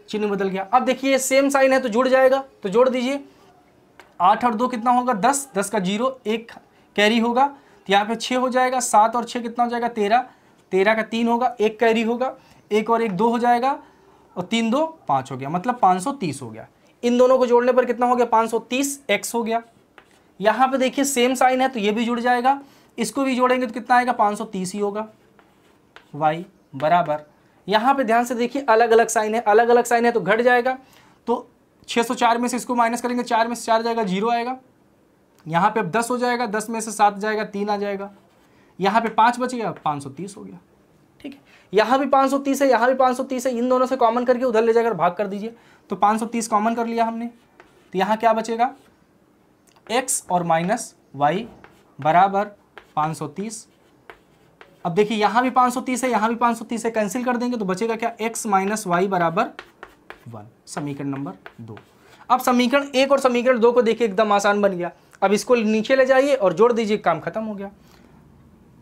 चिन्ह बदल गया। अब देखिए सेम साइन है तो जुड़ जाएगा, तो जोड़ दीजिए। 8 और 2 कितना होगा, 10, 10 का 0 1 कैरी होगा, तो यहाँ पे 6 हो जाएगा। 7 और 6 कितना हो जाएगा, 13, 13 का 3 होगा, 1 कैरी होगा, 1 और 1 2 हो जाएगा, और 3 2 5 हो गया, मतलब 530 हो गया। इन दोनों को जोड़ने पर कितना हो गया, 530 x हो गया। यहाँ पे देखिए सेम साइन है तो ये भी जुड़ जाएगा, इसको भी जोड़ेंगे तो कितना आएगा, 530 ही होगा। y बराबर, यहाँ पे ध्यान से देखिए अलग अलग साइन है, अलग अलग साइन है तो घट जाएगा। तो 604 में से इसको माइनस करेंगे, 4 में से 4 जाएगा, 0 आएगा। यहाँ पे अब 10 हो जाएगा, 10 में से 7 जाएगा, 3 आ जाएगा। यहाँ पे 5 बच गया, 530 हो गया, ठीक है। यहाँ भी 530 है, यहाँ भी 530 है, इन दोनों से कॉमन करके उधर ले जाकर भाग कर दीजिए। तो 530 कॉमन कर लिया हमने, तो यहाँ क्या बचेगा, x और माइनस y बराबर 530। अब देखिए यहाँ भी 530 है, यहाँ भी 530 है, कैंसिल कर देंगे तो बचेगा क्या, x माइनस वाई बराबर 1, समीकरण नंबर 2। अब समीकरण 1 और समीकरण 2 को देखिए एकदम आसान बन गया। अब इसको नीचे ले जाइए और जोड़ दीजिए, काम खत्म हो गया।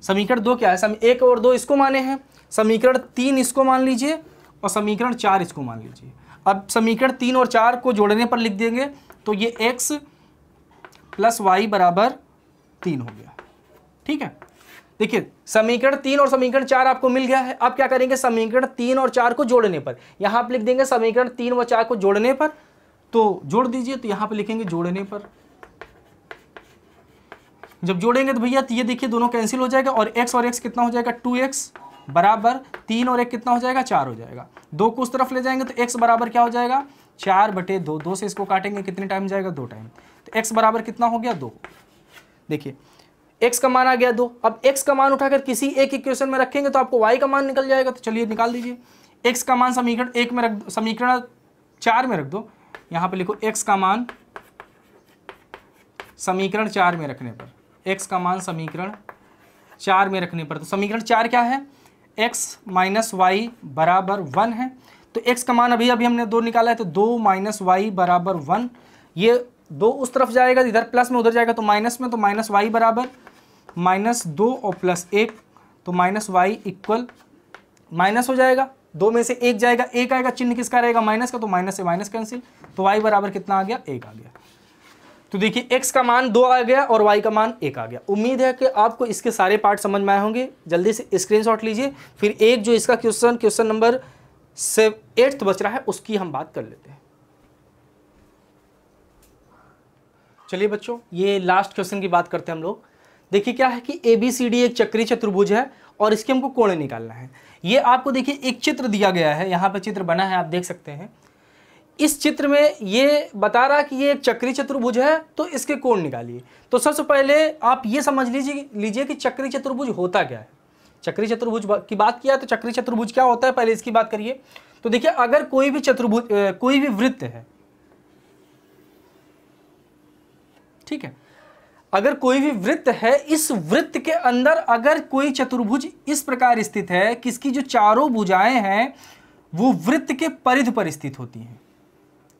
समीकरण 2 क्या है, 1 और 2 इसको माने हैं, समीकरण 3 इसको मान लीजिए और समीकरण 4 इसको मान लीजिए। अब समीकरण 3 और 4 को जोड़ने पर लिख देंगे तो ये x प्लस वाई बराबर 3 हो गया। ठीक है, देखिए समीकरण 3 और समीकरण 4 आपको मिल गया है। अब क्या करेंगे, समीकरण 3 और 4 को जोड़ने पर, यहां पर लिख देंगे समीकरण 3 व 4 को जोड़ने पर, तो जोड़ दीजिए, तो यहां पर लिखेंगे जोड़ने पर। जब जोड़ेंगे तो भैया ये देखिए दोनों कैंसिल हो जाएगा और x कितना हो जाएगा, 2x बराबर 3 और 1 कितना हो जाएगा, 4 हो जाएगा। 2 को उस तरफ ले जाएंगे तो x बराबर क्या हो जाएगा, 4/2। 2 से इसको काटेंगे कितने टाइम जाएगा, 2 टाइम। तो x बराबर कितना हो गया, 2। देखिए x का मान आ गया 2। अब x का मान उठाकर किसी एक इक्वेशन में रखेंगे तो आपको y का मान निकल जाएगा। तो चलिए निकाल दीजिए। x का मान समीकरण 1 में रख दो, समीकरण 4 में रख दो। यहाँ पे लिखो x का मान समीकरण 4 में रखने पर, x का मान समीकरण 4 में रखने पर, तो समीकरण 4 क्या है, x माइनस वाई बराबर 1 है। तो x का मान अभी हमने 2 निकाला है, तो 2 माइनस वाई बराबर 1। ये 2 उस तरफ जाएगा, इधर प्लस में, उधर जाएगा तो माइनस में, तो माइनस वाई बराबर -2 और +1, तो माइनस वाई इक्वल माइनस हो जाएगा। 2 में से 1 जाएगा, 1 आएगा, चिन्ह किसका रहेगा, माइनस का, तो माइनस से माइनस कैंसिल, तो वाई बराबर कितना आ गया, 1 आ गया। तो देखिए x का मान 2 आ गया और y का मान 1 आ गया। उम्मीद है कि आपको इसके सारे पार्ट समझ में आए होंगे। जल्दी से स्क्रीनशॉट लीजिए, फिर एक जो इसका क्वेश्चन नंबर 8 बच रहा है उसकी हम बात कर लेते हैं। चलिए बच्चों, ये लास्ट क्वेश्चन की बात करते हैं हम लोग। देखिए क्या है कि ABCD एक चक्रीय चतुर्भुज है और इसके हमको कोण निकालना है। ये आपको देखिए एक चित्र दिया गया है, यहाँ पर चित्र बना है, आप देख सकते हैं। इस चित्र में ये बता रहा कि ये एक चक्रीय चतुर्भुज है, तो इसके कोण निकालिए। तो सबसे पहले आप ये समझ लीजिए कि चक्रीय चतुर्भुज होता क्या है। चक्रीय चतुर्भुज की बात किया तो चक्रीय चतुर्भुज क्या होता है, पहले इसकी बात करिए। तो देखिए अगर कोई भी चतुर्भुज, कोई भी वृत्त है, ठीक है, अगर कोई भी वृत्त है, इस वृत्त के अंदर अगर कोई चतुर्भुज इस प्रकार स्थित है कि इसकी जो चारों भुजाएं हैं वो वृत्त के परिधि पर स्थित होती हैं।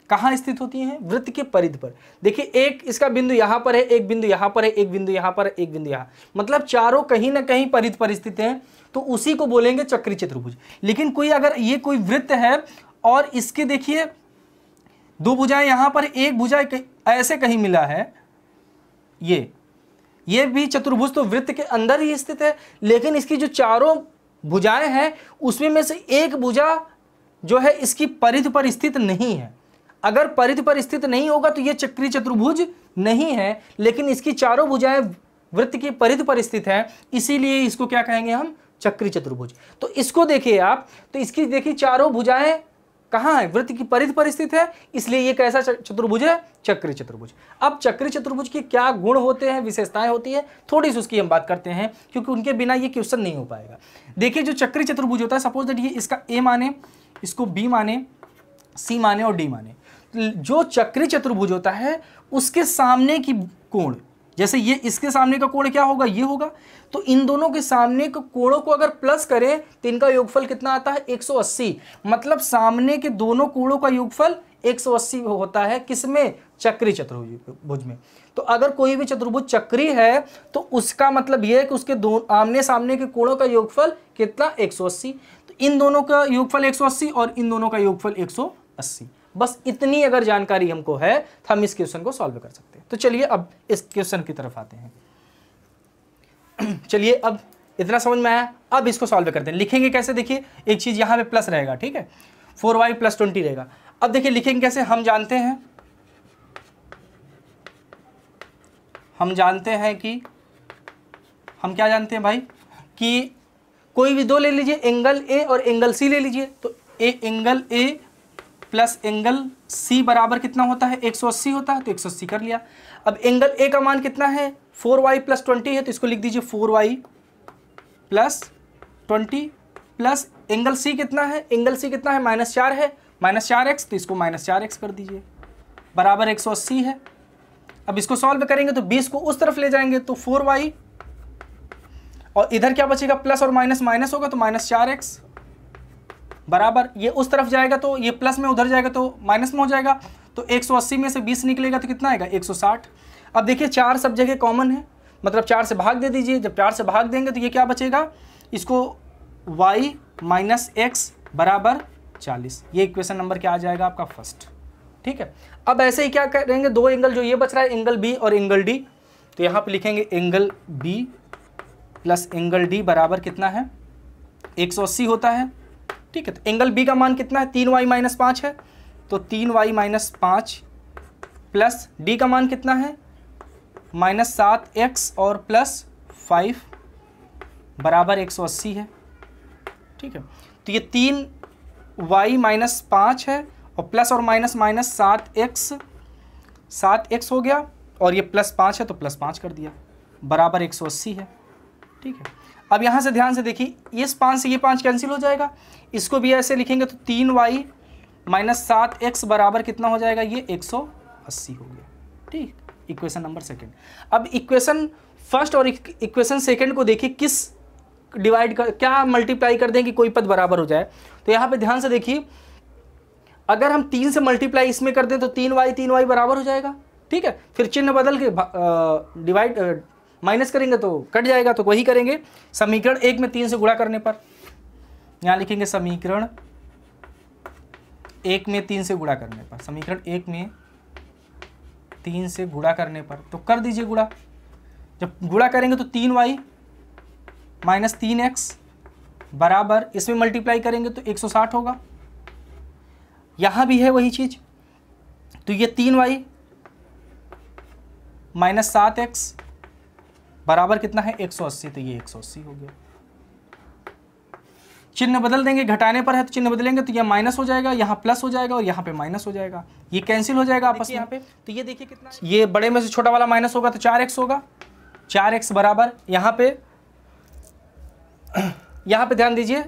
कहाँ स्थित होती हैं, वृत्त के परिधि पर। देखिए एक इसका बिंदु यहाँ पर है, एक बिंदु यहाँ पर है, एक बिंदु यहाँ पर है, एक बिंदु यहाँ, मतलब चारों कहीं ना कहीं परिधि पर स्थित हैं, तो उसी को बोलेंगे चक्रीय चतुर्भुज। लेकिन कोई अगर ये कोई वृत्त है और इसके देखिए 2 भुजाएं यहाँ पर, एक भुजा ऐसे कहीं मिला है, ये भी चतुर्भुज तो वृत्त के अंदर ही स्थित है, लेकिन इसकी जो चारों भुजाएं हैं उसमें में से एक भुजा जो है इसकी परिधि पर स्थित नहीं है। अगर परिधि पर स्थित नहीं होगा तो ये चक्रीय चतुर्भुज नहीं है, लेकिन इसकी चारों भुजाएं वृत्त की परिधि पर स्थित है, इसीलिए इसको क्या कहेंगे हम, चक्रीय चतुर्भुज। तो इसको देखिए आप, तो इसकी देखिए चारों भुजाएं कहाँ है, वृत्त की परिधि पर स्थित है, इसलिए ये कैसा चतुर्भुज है, चक्रीय चतुर्भुज। अब चक्रीय चतुर्भुज के क्या गुण होते हैं, विशेषताएं होती है, थोड़ी सी उसकी हम बात करते हैं, क्योंकि उनके बिना ये क्वेश्चन नहीं हो पाएगा। देखिए जो चक्रीय चतुर्भुज होता है, सपोज दैट ये इसका A माने, इसको B माने, C माने और D माने। जो चक्रीय चतुर्भुज होता है उसके सामने की कोण, जैसे ये इसके सामने का कोण क्या होगा, ये होगा, तो इन दोनों के सामने के कोणों को अगर प्लस करें तो इनका योगफल कितना आता है, 180। मतलब सामने के दोनों कोणों का योगफल 180 होता है, किसमें, चक्रीय चतुर्भुज में। तो अगर कोई भी चतुर्भुज चक्रीय है तो उसका मतलब यह है कि उसके दो आमने सामने के कोणों का योगफल कितना, 180। तो इन दोनों का योगफल 180 और इन दोनों का योगफल 180। बस इतनी अगर जानकारी हमको है तो हम इस क्वेश्चन को सॉल्व कर सकते हैं। तो चलिए अब इस क्वेश्चन की तरफ आते हैं। चलिए अब इतना समझ में आया, अब इसको सॉल्व करते हैं। लिखेंगे कैसे, देखिए एक चीज यहां पे प्लस रहेगा, ठीक है, 4y + 20 रहेगा। अब देखिए लिखेंगे कैसे, हम जानते हैं कि हम क्या जानते हैं भाई, कि कोई भी दो ले लीजिए, एंगल A और एंगल C ले लीजिए। तो angle A plus angle C बराबर कितना होता है, 180 होता है, तो 180 कर लिया। अब एंगल A का मान कितना है, 4y + 20 है, तो इसको लिख दीजिए 4y + 20 प्लस एंगल C कितना है, एंगल C कितना है, -4 है, -4x, तो इसको -4x कर दीजिए, बराबर 180 है। अब इसको सॉल्व करेंगे तो 20 को उस तरफ ले जाएंगे तो 4y, और इधर क्या बचेगा, प्लस और माइनस माइनस होगा तो -4x, बराबर ये उस तरफ जाएगा तो ये प्लस में, उधर जाएगा तो माइनस में हो जाएगा। तो 180 में से 20 निकलेगा तो कितना आएगा 160। अब देखिए 4 सब जगह कॉमन है, मतलब 4 से भाग दे दीजिए। जब 4 से भाग देंगे तो ये क्या बचेगा, इसको y माइनस एक्स बराबर 40। ये इक्वेशन नंबर क्या आ जाएगा आपका फर्स्ट। ठीक है, अब ऐसे ही क्या करेंगे, दो एंगल जो ये बच रहा है एंगल बी और एंगल डी, तो यहाँ पे लिखेंगे angle B plus angle D बराबर कितना है 180 होता है। ठीक है, तो एंगल बी का मान कितना है 3y माइनस 5 है, तो 3y माइनस 5 प्लस डी का मान कितना है माइनस 7x और प्लस 5 बराबर 180 है। ठीक है, तो ये 3y माइनस 5 है और प्लस और माइनस माइनस 7x हो गया, और ये प्लस 5 है तो प्लस 5 कर दिया, बराबर 180 है। ठीक है, अब यहाँ से ध्यान से देखिए, इस 5 से ये 5 कैंसिल हो जाएगा, इसको भी ऐसे लिखेंगे तो 3y माइनस 7x बराबर कितना हो जाएगा, ये 180 हो गया। ठीक, इक्वेशन नंबर सेकंड। अब इक्वेशन फर्स्ट और इक्वेशन सेकंड को देखिए किस डिवाइड कर, क्या मल्टीप्लाई कर दें कि कोई पद बराबर हो जाए। तो यहाँ पे ध्यान से देखिए, अगर हम 3 से मल्टीप्लाई इसमें कर दें तो 3y बराबर हो जाएगा। ठीक है, फिर चिन्ह बदल के डिवाइड माइनस करेंगे तो कट जाएगा, तो वही करेंगे। समीकरण 1 में 3 से गुणा करने पर, यहाँ लिखेंगे समीकरण 1 में 3 से गुणा करने पर, समीकरण 1 में 3 से गुणा करने पर, तो कर दीजिए गुणा। जब गुणा करेंगे तो 3y माइनस 3x बराबर, इसमें मल्टीप्लाई करेंगे तो 160 होगा। यहाँ भी है वही चीज, तो ये 3y माइनस 7x बराबर कितना है 180, तो ये 180 हो गया। चिन्ह बदल देंगे, घटाने पर है तो चिन्ह बदलेंगे तो ये माइनस हो जाएगा, यहाँ प्लस हो जाएगा और यहाँ पे माइनस हो जाएगा, ये कैंसिल हो जाएगा आपस में यहाँ पे। तो ये देखिए कितना, ये बड़े में से छोटा वाला माइनस होगा तो 4x होगा, 4x बराबर यहाँ पे ध्यान दीजिए,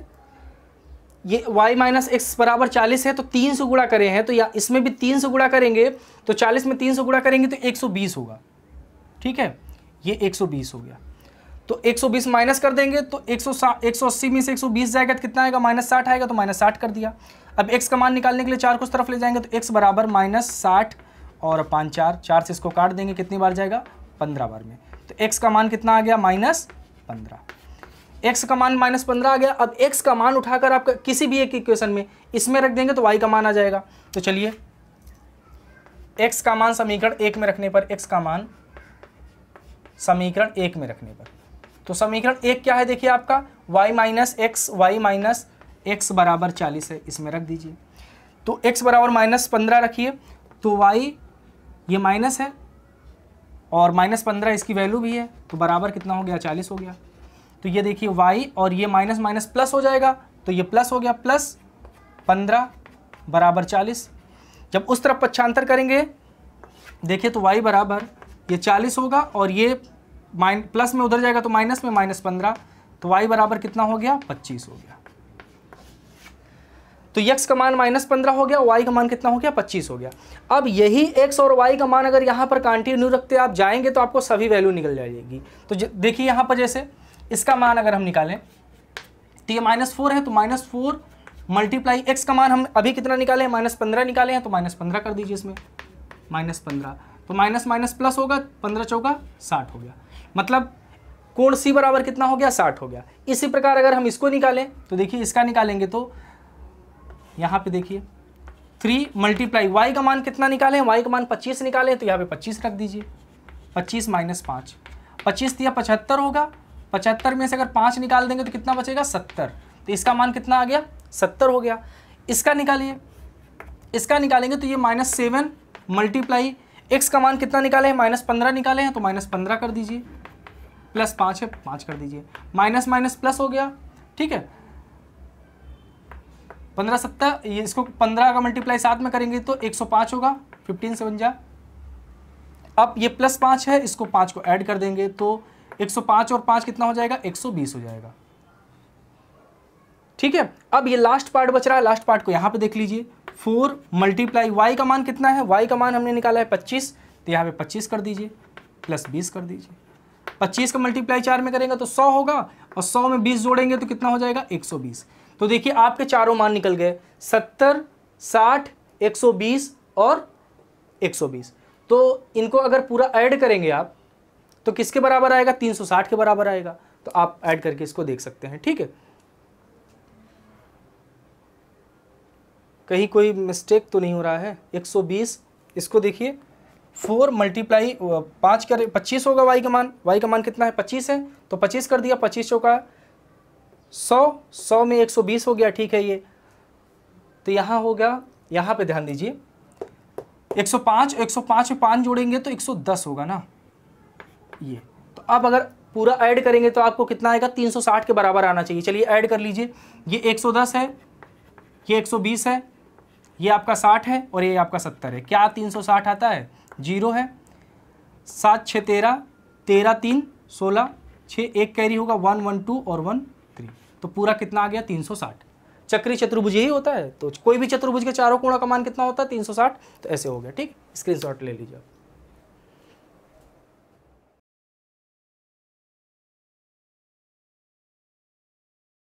ये y माइनस एक्स बराबर 40 है, तो 3 से गुणा करे हैं, तो या इसमें भी 3 से गुणा करेंगे तो 40 में 3 से गुणा करेंगे तो 120 होगा। ठीक है, ये 120 हो गया, तो 120 माइनस कर देंगे तो 180 में से 120 जाएगा तो कितना आएगा माइनस 60 आएगा, तो माइनस 60 कर दिया। अब x का मान निकालने के लिए 4 को उस तरफ ले जाएंगे तो x बराबर माइनस 60 और 5 4 से इसको काट देंगे, कितनी बार जाएगा 15 बार में, तो x का मान कितना आ गया माइनस 15। x का मान माइनस 15 आ गया। अब x का मान उठाकर आप किसी भी एक इक्वेशन में इसमें रख देंगे तो y का मान आ जाएगा। तो चलिए x का मान समीकरण 1 में रखने पर, x का मान समीकरण 1 में रखने पर, तो समीकरण 1 क्या है देखिए आपका y माइनस एक्स बराबर 40 है, इसमें रख दीजिए। तो x बराबर माइनस 15 रखिए, तो y ये माइनस है और माइनस 15 इसकी वैल्यू भी है, तो बराबर कितना हो गया 40 हो गया। तो ये देखिए y और ये माइनस माइनस प्लस हो जाएगा, तो ये प्लस हो गया, प्लस 15 बराबर 40। जब उस तरफ पक्षांतर करेंगे देखिए तो y बराबर ये 40 होगा और ये प्लस में उधर जाएगा तो माइनस में माइनस 15, तो y बराबर कितना हो गया 25 हो गया। तो x का मान माइनस 15 हो गया, y का मान कितना हो गया 25 हो गया। अब यही x और y का मान अगर यहाँ पर कंटिन्यू रखते आप जाएंगे तो आपको सभी वैल्यू निकल जाएगी। तो देखिए यहाँ पर जैसे इसका मान अगर हम निकालें तो ये -4 है, तो -4 मल्टीप्लाई x का मान हम अभी कितना निकाले हैं -15 निकाले हैं, तो -15 कर दीजिए इसमें, -15, तो माइनस माइनस प्लस होगा, 15 चौका 60 हो गया, मतलब कोण C बराबर कितना हो गया 60 हो गया। इसी प्रकार अगर हम इसको निकालें तो देखिए इसका निकालेंगे तो यहाँ पे देखिए 3 मल्टीप्लाई y का मान कितना निकालें, y का मान 25 निकालें, तो यहाँ पे 25 रख दीजिए, 25 माइनस 5, 25 दिया 75 होगा, 75 में से अगर 5 निकाल देंगे तो कितना बचेगा 70, तो इसका मान कितना आ गया 70 हो गया। इसका निकालिए, इसका निकालेंगे तो ये -7 मल्टीप्लाई x का मान कितना निकाले हैं -15 निकाले हैं, तो -15 कर दीजिए, प्लस 5 है 5 कर दीजिए, माइनस माइनस प्लस हो गया। ठीक है, 15 7, ये इसको 15 का मल्टीप्लाई 7 में करेंगे तो 105 होगा, 15 से बन जा। अब ये +5 है, इसको 5 को ऐड कर देंगे तो 105 और 5 कितना हो जाएगा 120 हो जाएगा। ठीक है, अब ये लास्ट पार्ट बच रहा है, लास्ट पार्ट को यहाँ पे देख लीजिए, 4 मल्टीप्लाई y का मान कितना है, y का मान हमने निकाला है 25, तो यहाँ पे 25 कर दीजिए, प्लस 20 कर दीजिए, 25 का मल्टीप्लाई 4 में करेंगे तो 100 होगा और 100 में 20 जोड़ेंगे तो कितना हो जाएगा 120। तो देखिए आपके चारों मान निकल गए 70, 60, 120 और 120। तो इनको अगर पूरा ऐड करेंगे आप तो किसके बराबर आएगा, 360 के बराबर आएगा। तो आप ऐड करके इसको देख सकते हैं, ठीक है। कहीं कोई मिस्टेक तो नहीं हो रहा है। 120, इसको देखिए 4 मल्टीप्लाई 5 करे 25 होगा y का मान। y का मान कितना है, 25 है, तो 25 कर दिया, 25 चौका 100, 100 में 120 हो गया, ठीक है। ये तो यहाँ हो गया, यहाँ पे ध्यान दीजिए 105 में 5 जोड़ेंगे तो 110 होगा ना ये। तो अब अगर पूरा ऐड करेंगे तो आपको कितना आएगा, 360 के बराबर आना चाहिए। चलिए ऐड कर लीजिए, ये 110 है, ये 120 है, ये आपका 60 है और ये आपका 70 है। क्या 360 आता है, 0 है। 7 6 13, 13 3 16, 6 1 कैरी होगा, 1 1 2 और 1 3। तो पूरा कितना आ गया, 360। चक्री चतुर्भुज यही होता है, तो कोई भी चतुर्भुज के चारों कोणों का मान कितना होता है, 360। तो ऐसे हो गया, ठीक। स्क्रीनशॉट ले लीजिए आप।